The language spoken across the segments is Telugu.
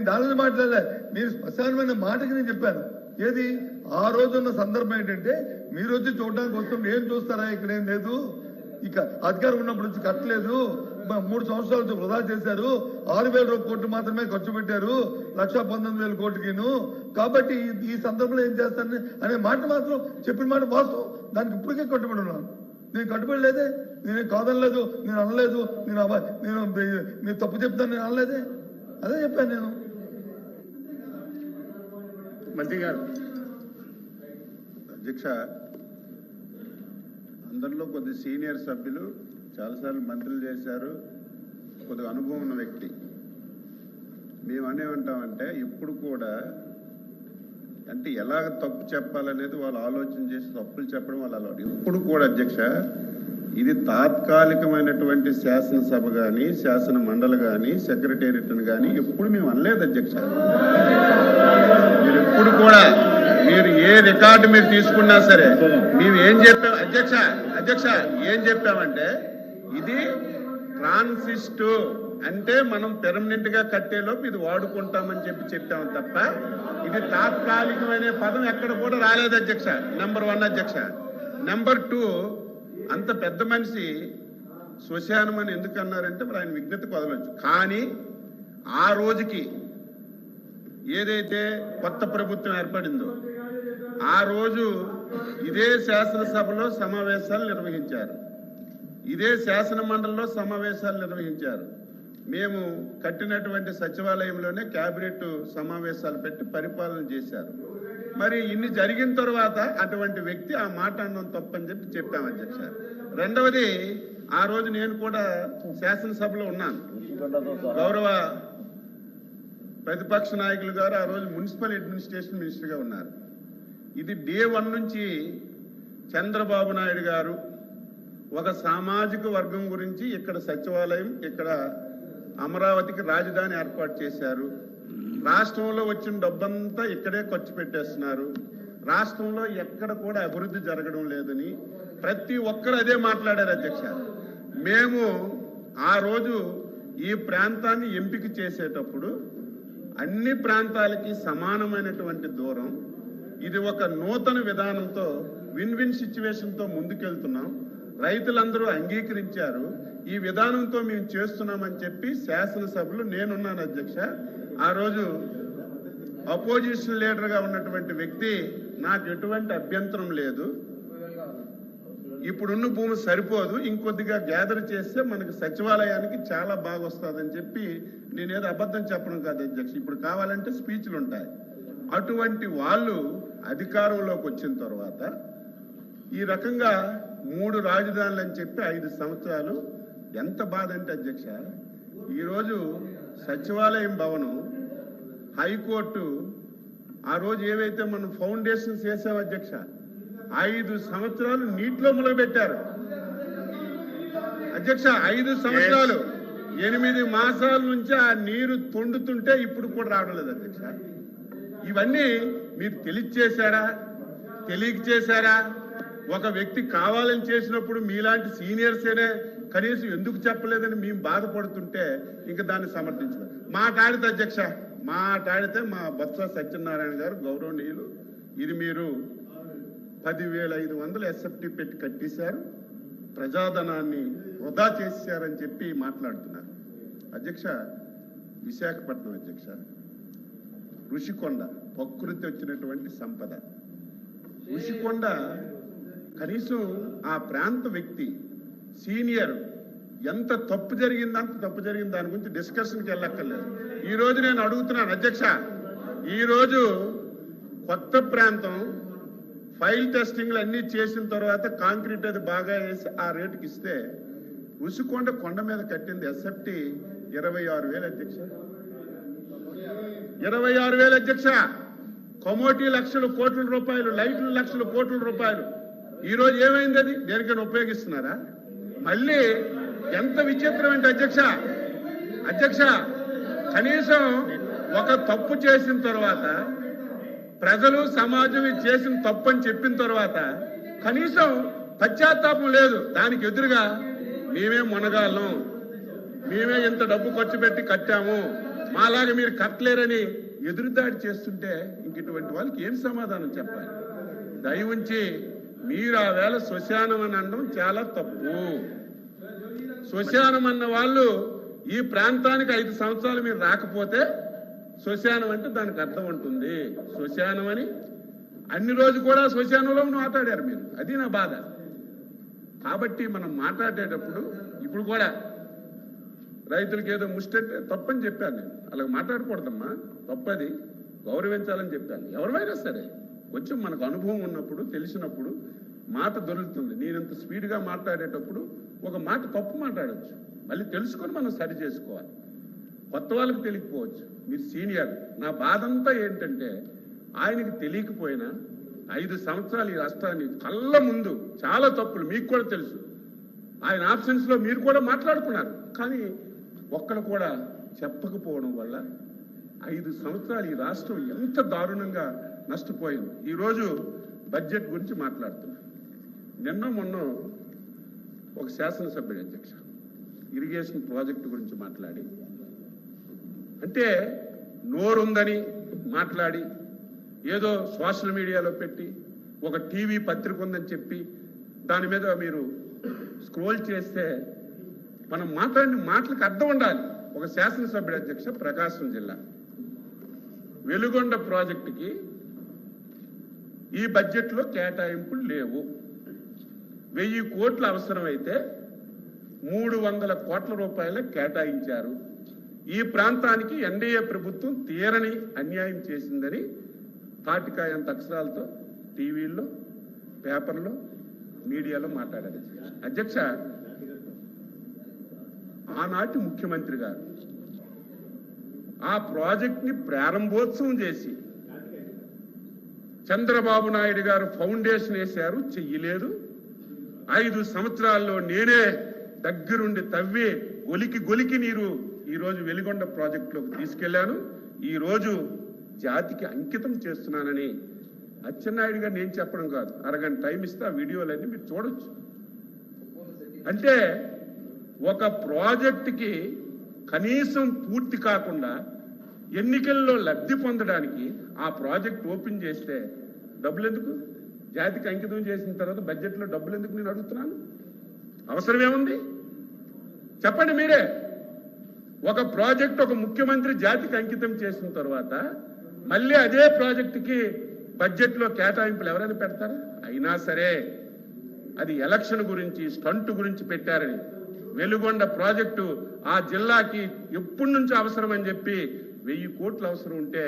దాని మాట్లాడలే, మీరు శ్మశానమైన మాటకి నేను చెప్పాను. ఏది ఆ రోజున్న సందర్భం ఏంటంటే మీరు వచ్చి చూడడానికి వస్తుంటే ఏం చూస్తారా, ఇక్కడ ఏం లేదు, ఇక అధికారం ఉన్నప్పుడు వచ్చి కట్టలేదు, 3 సంవత్సరాలు వృధా చేశారు, 6,000 కోట్లు మాత్రమే ఖర్చు పెట్టారు 1,19,000 కోట్లకిను, కాబట్టి ఈ సందర్భంలో ఏం చేస్తానని అనే మాట మాత్రం చెప్పిన మాట వాస్తవం. దానికి ఇప్పటికే కట్టుబడి ఉన్నాను. నేను కట్టుబడి లేదే, నేనేం కాదనలేదు, నేను అనలేదు, నేను తప్పు చెప్తాను నేను అనలేదే, అదే చెప్పాను నేను. మంత్రి గారు. అధ్యక్ష, అందరిలో కొద్ది సీనియర్ సభ్యులు చాలాసార్లు మంత్రులు చేశారు, కొద్దిగా అనుభవం ఉన్న వ్యక్తి. మేము అనేమంటామంటే ఇప్పుడు కూడా అంటే ఎలాగ తప్పు చెప్పాలనేది వాళ్ళు ఆలోచన చేసి తప్పులు చెప్పడం వాళ్ళు అలవాటు. ఇప్పుడు కూడా అధ్యక్ష, ఇది తాత్కాలికమైనటువంటి శాసనసభ కానీ శాసన మండలి కానీ సెక్రటేరియట్ని కానీ ఎప్పుడు మేము అనలేదు అధ్యక్ష. మీరు ఎప్పుడు కూడా మీరు ఏ రికార్డు మీరు తీసుకున్నా సరే మేము ఏం చెప్పాం అధ్యక్ష ఏం చెప్పామంటే ఇది ట్రాన్సిస్టు అంటే మనం పెర్మనెంట్ గా కట్టేలోపు ఇది వాడుకుంటామని చెప్పాము తప్ప ఇది తాత్కాలికమైన పదం ఎక్కడ కూడా రాలేదు అధ్యక్ష. నెంబర్ 1 అధ్యక్ష. నెంబర్ 2, అంత పెద్ద మనిషి శ్మశానం అని ఎందుకు అన్నారంటే మరి ఆయన విజ్ఞతకు వదలొచ్చు. కానీ ఆ రోజుకి ఏదైతే కొత్త ప్రభుత్వం ఏర్పడిందో ఆ రోజు ఇదే శాసనసభలో సమావేశాలు నిర్వహించారు, ఇదే శాసన మండలిలో సమావేశాలు నిర్వహించారు. మేము కట్టినటువంటి సచివాలయంలోనే కేబినెట్ సమావేశాలు పెట్టి పరిపాలన చేశారు. మరి ఇన్ని జరిగిన తర్వాత అటువంటి వ్యక్తి ఆ మాట అనడం తప్పని చెప్పాము అధ్యక్ష. రెండవది, ఆ రోజు నేను కూడా శాసనసభలో ఉన్నాను. గౌరవ ప్రతిపక్ష నాయకులు గారు ఆ రోజు మున్సిపల్ అడ్మినిస్ట్రేషన్ మినిస్టర్గా ఉన్నారు. ఇది డే 1 నుంచి చంద్రబాబు నాయుడు గారు ఒక సామాజిక వర్గం గురించి ఇక్కడ సచివాలయం, ఇక్కడ అమరావతికి రాజధాని ఏర్పాటు చేశారు. రాష్ట్రంలో వచ్చిన డబ్బంతా ఇక్కడే ఖర్చు పెట్టేస్తున్నారు, రాష్ట్రంలో ఎక్కడ కూడా అభివృద్ధి జరగడం లేదని ప్రతి ఒక్కరు అదే మాట్లాడారు అధ్యక్ష. మేము ఆ రోజు ఈ ప్రాంతాన్ని ఎంపిక చేసేటప్పుడు అన్ని ప్రాంతాలకి సమానమైనటువంటి దూరం, ఇది ఒక నూతన విధానంతో విన్ విన్ సిచ్యువేషన్తో ముందుకెళ్తున్నాం, రైతులందరూ అంగీకరించారు, ఈ విధానంతో మేము చేస్తున్నామని చెప్పి శాసనసభలో నేనున్నాను అధ్యక్ష. ఆ రోజు అపోజిషన్ లీడర్గా ఉన్నటువంటి వ్యక్తి నాకు ఎటువంటి అభ్యంతరం లేదు, ఇప్పుడున్న భూమి సరిపోదు, ఇంకొద్దిగా గ్యాదర్ చేస్తే మనకి సచివాలయానికి చాలా బాగా వస్తుందని చెప్పి నేనేదో అబద్ధం చెప్పడం కాదు అధ్యక్ష. ఇప్పుడు కావాలంటే స్పీచ్లు ఉంటాయి. అటువంటి వాళ్ళు అధికారంలోకి వచ్చిన తర్వాత ఈ రకంగా 3 రాజధానులు అని చెప్పి 5 సంవత్సరాలు ఎంత బాధ అంటే అధ్యక్ష, ఈరోజు సచివాలయం భవనం, హైకోర్టు ఆ రోజు ఏవైతే మనం ఫౌండేషన్స్ వేసాం అధ్యక్ష, 5 సంవత్సరాలు నీటిలో ములగబెట్టారు అధ్యక్ష. 5 సంవత్సరాలు 8 మాసాల నుంచి ఆ నీరు తొండుతుంటే ఇప్పుడు కూడా రావడం లేదు అధ్యక్ష. ఇవన్నీ మీరు తెలియచేశారా, తెలియక చేశారా? ఒక వ్యక్తి కావాలని చేసినప్పుడు మీలాంటి సీనియర్సేనే కనీసం ఎందుకు చెప్పలేదని మేము బాధపడుతుంటే ఇంకా దాన్ని సమర్థించలేదు. మాట్లాడితే అధ్యక్ష, మాట్లాడితే మా బొత్స సత్యనారాయణ గారు గౌరవనీయులు, ఇది మీరు 10,500 ఎస్ఎఫ్టీ పెట్టి కట్టేశారు, ప్రజాధనాన్ని వృధా చేశారని చెప్పి మాట్లాడుతున్నారు అధ్యక్ష. విశాఖపట్నం అధ్యక్ష, ఋషికొండ ప్రకృతి వచ్చినటువంటి సంపద. ఋషికొండ కనీసం ఆ ప్రాంత వ్యక్తి సీనియర్ ఎంత తప్పు జరిగింది, అంత తప్పు జరిగింది, దాని గురించి డిస్కషన్కి వెళ్ళక్కర్లేదు. ఈరోజు నేను అడుగుతున్నాను అధ్యక్ష, ఈరోజు కొత్త ప్రాంతం ఫైల్ టెస్టింగ్లు అన్నీ చేసిన తర్వాత కాంక్రీట్ అది బాగా వేసి ఆ రేటుకి ఇస్తే ఋషికొండ కొండ మీద కట్టింది ఎస్ఎఫ్టీ 26,000 అధ్యక్ష. 26,000 అధ్యక్ష. కమోటీ లక్షల కోట్ల రూపాయలు, లైట్లు లక్షల కోట్ల రూపాయలు. ఈరోజు ఏమైంది? అది దేనికైనా ఉపయోగిస్తున్నారా? మళ్ళీ ఎంత విచిత్రం అంటే అధ్యక్ష, కనీసం ఒక తప్పు చేసిన తర్వాత ప్రజలు సమాజం చేసిన తప్పు అని చెప్పిన తర్వాత కనీసం పశ్చాత్తాపం లేదు. దానికి ఎదురుగా మేమే మునగాళ్ళం, మేమే ఇంత డబ్బు ఖర్చు పెట్టి కట్టాము, మాలాగా మీరు కట్టలేరని ఎదురుదాడి చేస్తుంటే ఇంక ఇటువంటి వాళ్ళకి ఏం సమాధానం చెప్పాలి? దయ ఉంచి మీరు ఆ వేళ శ్మశానం అని అనడం చాలా తప్పు. శ్మశానం అన్న వాళ్ళు ఈ ప్రాంతానికి 5 సంవత్సరాలు మీరు రాకపోతే శ్మశానం అంటే దానికి అర్థం ఉంటుంది. శ్మశానం అని అన్ని రోజు కూడా శ్మశానంలో మాట్లాడారు మీరు, అది నా బాధ. కాబట్టి మనం మాట్లాడేటప్పుడు ఇప్పుడు కూడా రైతులకి ఏదో ముష్టంటే తప్పని చెప్పాను నేను. అలాగ మాట్లాడకూడదమ్మా, తప్పది, గౌరవించాలని చెప్పాను. ఎవరైనా సరే కొంచెం మనకు అనుభవం ఉన్నప్పుడు తెలిసినప్పుడు మాట దొరుకుతుంది. నేనంత స్పీడ్గా మాట్లాడేటప్పుడు ఒక మాట తప్పు మాట్లాడచ్చు, మళ్ళీ తెలుసుకొని మనం సరి చేసుకోవాలి. కొత్త వాళ్ళకి తెలియకపోవచ్చు, మీరు సీనియర్. నా బాధ అంతా ఏంటంటే ఆయనకి తెలియకపోయినా 5 సంవత్సరాలు ఈ రాష్ట్రాన్ని కళ్ళ ముందు చాలా తప్పులు మీకు కూడా తెలుసు. ఆయన ఆప్షన్స్లో మీరు కూడా మాట్లాడుకున్నారు, కానీ ఒక్కరు కూడా చెప్పకపోవడం వల్ల 5 సంవత్సరాలు ఈ రాష్ట్రం ఎంత దారుణంగా నష్టపోయింది. ఈరోజు బడ్జెట్ గురించి మాట్లాడుతున్నాం. నిన్న మొన్న ఒక శాసనసభ్యుడు అధ్యక్ష ఇరిగేషన్ ప్రాజెక్టు గురించి మాట్లాడి, అంటే నోరుందని మాట్లాడి ఏదో సోషల్ మీడియాలో పెట్టి ఒక టీవీ పత్రిక ఉందని చెప్పి దాని మీద మీరు స్క్రోల్ చేస్తే మనం మాట్లాడిన మాటలకు అర్థం ఉండాలి. ఒక శాసనసభ్యుడు అధ్యక్ష ప్రకాశం జిల్లా వెలుగొండ ప్రాజెక్టుకి ఈ బడ్జెట్లో కేటాయింపులు లేవు. 1000 కోట్లు అవసరమైతే 300 కోట్ల రూపాయలు కేటాయించారు. ఈ ప్రాంతానికి ఎన్డీఏ ప్రభుత్వం తీరని అన్యాయం చేసిందని తాటికాయంత అక్షరాలతో టీవీల్లో, పేపర్లో, మీడియాలో మాట్లాడారు అధ్యక్ష. ఆనాటి ముఖ్యమంత్రి గారు ఆ ప్రాజెక్ట్ని ప్రారంభోత్సవం చేసి చంద్రబాబు నాయుడు గారు ఫౌండేషన్ వేశారు, చెయ్యలేదు. 5 సంవత్సరాల్లో నేనే దగ్గరుండి తవ్వి గొలికి నీరు ఈరోజు వెలిగొండ ప్రాజెక్టులోకి తీసుకెళ్లాను. ఈరోజు జాతికి అంకితం చేస్తున్నానని అచ్చెన్నాయుడు గారు నేను చెప్పడం కాదు, అరగంట టైం ఇస్తే ఆ వీడియోలన్నీ మీరు చూడొచ్చు. అంటే ఒక ప్రాజెక్టుకి కనీసం పూర్తి కాకుండా ఎన్నికల్లో లబ్ధి పొందడానికి ఆ ప్రాజెక్ట్ ఓపెన్ చేస్తే డబ్బులు ఎందుకు? జాతికి అంకితం చేసిన తర్వాత బడ్జెట్లో డబ్బులు ఎందుకు నేను అడుగుతున్నాను? అవసరమేముంది చెప్పండి మీరే. ఒక ప్రాజెక్ట్ ఒక ముఖ్యమంత్రి జాతికి అంకితం చేసిన తర్వాత మళ్ళీ అదే ప్రాజెక్టుకి బడ్జెట్లో కేటాయింపులు ఎవరైనా పెడతారా? అయినా సరే అది ఎలక్షన్ గురించి, స్టంట్ గురించి పెట్టారని. వెలుగొండ ప్రాజెక్టు ఆ జిల్లాకి ఎప్పటి నుంచి అవసరం అని చెప్పి 1000 కోట్లు అవసరం ఉంటే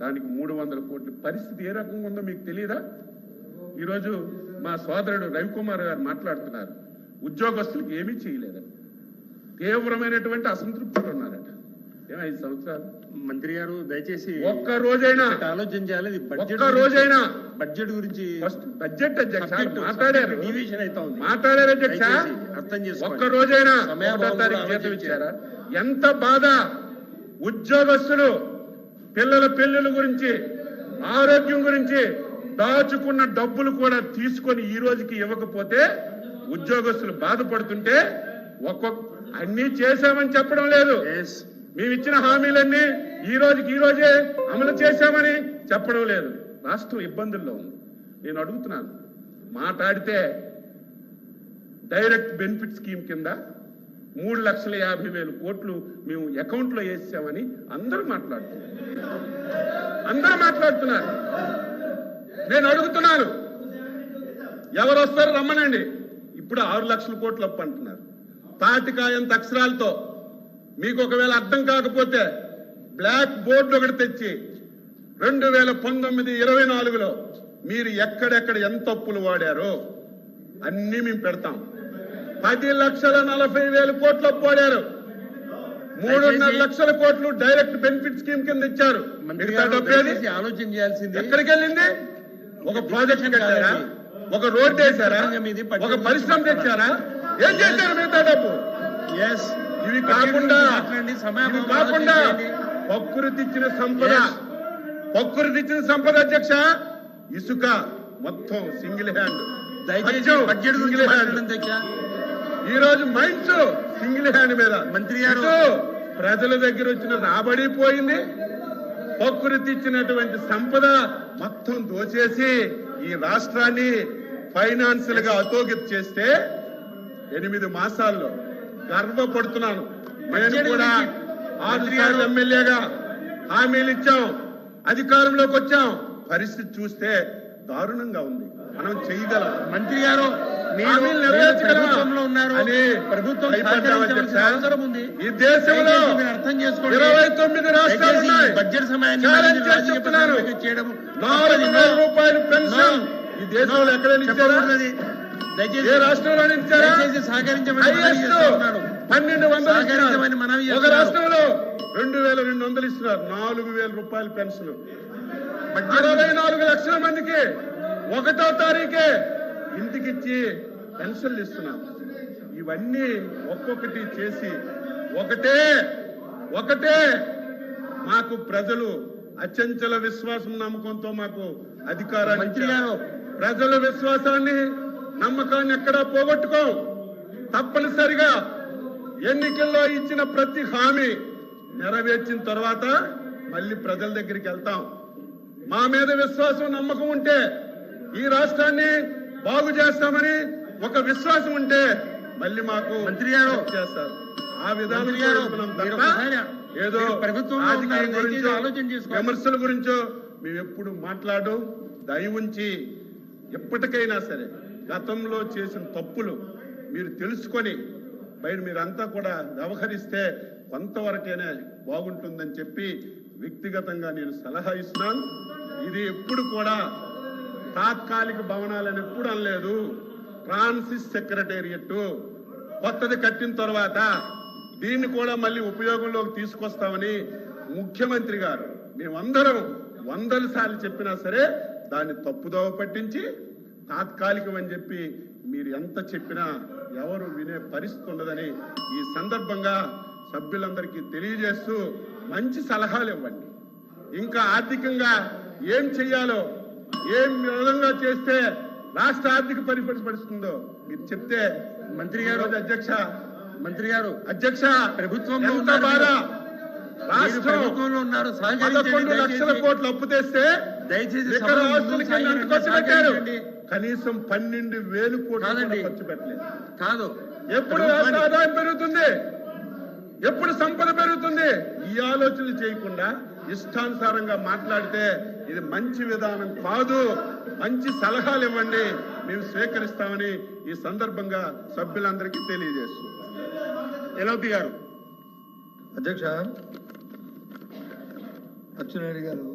దానికి 300 కోట్ల పరిస్థితి ఏ రకంగా ఉందో మీకు తెలియదా? ఈరోజు మా సోదరుడు రవికుమార్ గారు మాట్లాడుతున్నారు, ఉద్యోగస్తులకు ఏమీ చేయలేదని తీవ్రమైనటువంటి అసంతృప్తులు ఉన్నారట. 5 సంవత్సరాలు మంత్రి గారు దయచేసి ఒక్క రోజైనా ఆలోచన చేయాలి. ఒక్క రోజైనా బడ్జెట్ గురించి బడ్జెట్ అధ్యక్ష మాట్లాడారు, డివిజన్ అవుతా ఉంది, మాట్లాడారు అధ్యక్ష. అర్థం చేసుకోండి. ఒక్క రోజైనా 1వ తారీఖు జీతం ఇచ్చారా? ఎంత బాధ! ఉద్యోగస్తులు పిల్లల పెళ్లిళ్ళ గురించి, ఆరోగ్యం గురించి దాచుకున్న డబ్బులు కూడా తీసుకొని ఈ రోజుకి ఇవ్వకపోతే ఉద్యోగస్తులు బాధపడుతుంటే అన్ని చేశామని చెప్పడం లేదు. మేము ఇచ్చిన హామీలన్నీ ఈ రోజే అమలు చేశామని చెప్పడం లేదు. రాష్ట్రం ఇబ్బందుల్లో ఉంది. నేను అడుగుతున్నాను, మాట్లాడితే డైరెక్ట్ బెనిఫిట్ స్కీమ్ కింద 3,50,000 కోట్లు మేము అకౌంట్లో వేసామని అందరూ మాట్లాడుతున్నారు. నేను అడుగుతున్నాను, ఎవరు వస్తారో రమ్మనండి. ఇప్పుడు 6 లక్షల కోట్లు అప్పు అంటున్నారు తాటికాయంత అక్షరాలతో. మీకు ఒకవేళ అర్థం కాకపోతే బ్లాక్ బోర్డు ఒకటి తెచ్చి 2019-24లో మీరు ఎక్కడెక్కడ ఎంత అప్పులు వాడారో అన్ని మేము పెడతాం. 10,40,000 కోట్లు అప్పు వాడారు. 3.5 లక్షల కోట్లు డైరెక్ట్ బెనిఫిట్ స్కీమ్ కింద ఇచ్చారు. ఆలోచన చేయాల్సింది ఎక్కడికి వెళ్ళింది? ఒక ప్రాజెక్ట్ కట్టారా? ఒక రోడ్డు వేశారా? ఒక పరిశ్రమ తెచ్చారా? ఏం చేశారు మిగతా డబ్బు? ఇవి కాకుండా ప్రకృతి ఇచ్చిన సంపద అధ్యక్ష, ఇసుక మొత్తం సింగిల్ హ్యాండ్. ఈ రోజు మైన్స్ సింగిల్ హ్యాండ్ మీద. మంత్రి గారు ప్రజల దగ్గర వచ్చిన రాబడి పోయింది, ప్రకృతి ఇచ్చినటువంటి సంపద మొత్తం దోచేసి ఈ రాష్ట్రాన్ని ఫైనాన్షియల్ గా అధోగతి చేస్తే 8 మాసాల్లో గర్వపడుతున్నాను. నేను కూడా 6 సార్లు ఎమ్మెల్యేగా హామీలు ఇచ్చాం, అధికారంలోకి వచ్చాం. పరిస్థితి చూస్తే దారుణంగా ఉంది. మనం చేయగలం. మంత్రి గారు హామీలు నెరవేర్చగలమా ప్రభుత్వంలో ఉన్నారు, అని ప్రభుత్వం భయపడ్డాం సహకరించవలసిన అధ్యక్ష. అవసరం ఉంది. ఈ దేశంలో దయచేసి మీరు అర్థం చేసుకోండి. 29 రాష్ట్రాలు దయచేసి ఉన్నాయి. బడ్జెట్ సమయాన్ని ఛాలెంజ్ మళ్ళీ చేసి రాజకీయ చెప్తున్నాను. ప్రచారానికి చేయడం 4,000 రూపాయలు పెన్షన్ ఈ దేశంలో ఎక్కడైనా ఇచ్చారా? చెప్పకూడదు. దయచేసి ఏ రాష్ట్రంలో ఇచ్చారా? దయచేసి సహకరించమని మనవి హైయెస్ట్ చేస్తున్నాను. 1,200 సహకరించమని మనవి ఇస్తున్నారు. ఒక చేస్తున్నాను. రాష్ట్రంలో 2,200 ఇస్తున్నారు. 4,000 రూపాయల పెన్షన్ 24 లక్షల మందికి 1వ తారీఖే ఇంటికిచ్చి పెన్షన్లు ఇస్తున్నాం. ఇవన్నీ ఒక్కొక్కటి చేసి ఒకటే మాకు ప్రజలు అచంచల విశ్వాసం నమ్మకంతో మాకు అధికారాన్ని మంత్రి ఇచ్చారు. గారు ప్రజల విశ్వాసాన్ని నమ్మకాన్ని ఎక్కడా పోగొట్టుకో. తప్పనిసరిగా ఎన్నికల్లో ఇచ్చిన ప్రతి హామీ నెరవేర్చిన తర్వాత మళ్ళీ ప్రజల దగ్గరికి వెళ్తాం. మా మీద విశ్వాసం నమ్మకం ఉంటే ఈ రాష్ట్రాన్ని బాగు చేస్తామని ఒక విశ్వాసం ఉంటే మళ్ళీ మాకు మంత్రి గారు చేస్తారు. ఆ విధానం మంత్రి గారు, చేస్తున్నాం మీరు తప్ప ఒకసారి ఏదో మీరు ప్రభుత్వంలో రాజకీయం ఉన్నారు, దయచేసి గురించో, ఆలోచన చేసుకోండి. విమర్శల గురించో మేము ఎప్పుడు మాట్లాడడం. దయ ఉంచి ఎప్పటికైనా సరే గతంలో చేసిన తప్పులు మీరు తెలుసుకొని మీరంతా కూడా వ్యవహరిస్తే కొంతవరకైనా బాగుంటుందని చెప్పి వ్యక్తిగతంగా నేను సలహా ఇస్తున్నాను. ఇది ఎప్పుడు కూడా తాత్కాలిక భవనాలని ఎప్పుడు అనలేదు. ఫ్రాన్సిస్ సెక్రటేరియట్ కొత్తది కట్టిన తర్వాత దీన్ని కూడా మళ్ళీ ఉపయోగంలోకి తీసుకొస్తామని ముఖ్యమంత్రి గారు మేమందరం 100 సార్లు చెప్పినా సరే దాన్ని తప్పుదోవ పట్టించి తాత్కాలికం అని చెప్పి మీరు ఎంత చెప్పినా ఎవరు వినే పరిస్థితి ఉండదని ఈ సందర్భంగా సభ్యులందరికీ తెలియజేస్తూ మంచి సలహాలు ఇవ్వండి. ఇంకా ఆర్థికంగా ఏం చెయ్యాలో, ఏం విధంగా చేస్తే రాష్ట్ర ఆర్థిక పరిపడుతుందో మీరు చెప్తే. మంత్రి గారు మంత్రి గారు అధ్యక్ష ప్రభుత్వంలో ఎంత ఉన్నారు బాధ. మీరు రాష్ట్రం ప్రభుత్వంలో ఉన్నారు, 11 లక్షల కోట్ల అప్పు తెస్తే దయచేసి ఇక్కడ సభలో ఆస్తులకి ముందుకు సాగండి, ఖర్చు పెట్టారు. సహకరించండి. కనీసం 12,000 కోట్లు కాదండి. కూడా ఖర్చు పెట్టలేదు. కాదు ఎప్పుడు రాష్ట్ర ఆదాయం పెరుగుతుంది, ఎప్పుడు సంపద పెరుగుతుంది, ఈ ఆలోచనలు చేయకుండా ఇష్టానుసారంగా మాట్లాడితే ఇది మంచి విధానం కాదు. మంచి సలహాలు ఇవ్వండి, మేము స్వీకరిస్తామని ఈ సందర్భంగా సభ్యులందరికీ తెలియజేస్తున్నాం. ఎల్ఓపి గారు. అధ్యక్ష అచ్చెన్నాయుడు గారు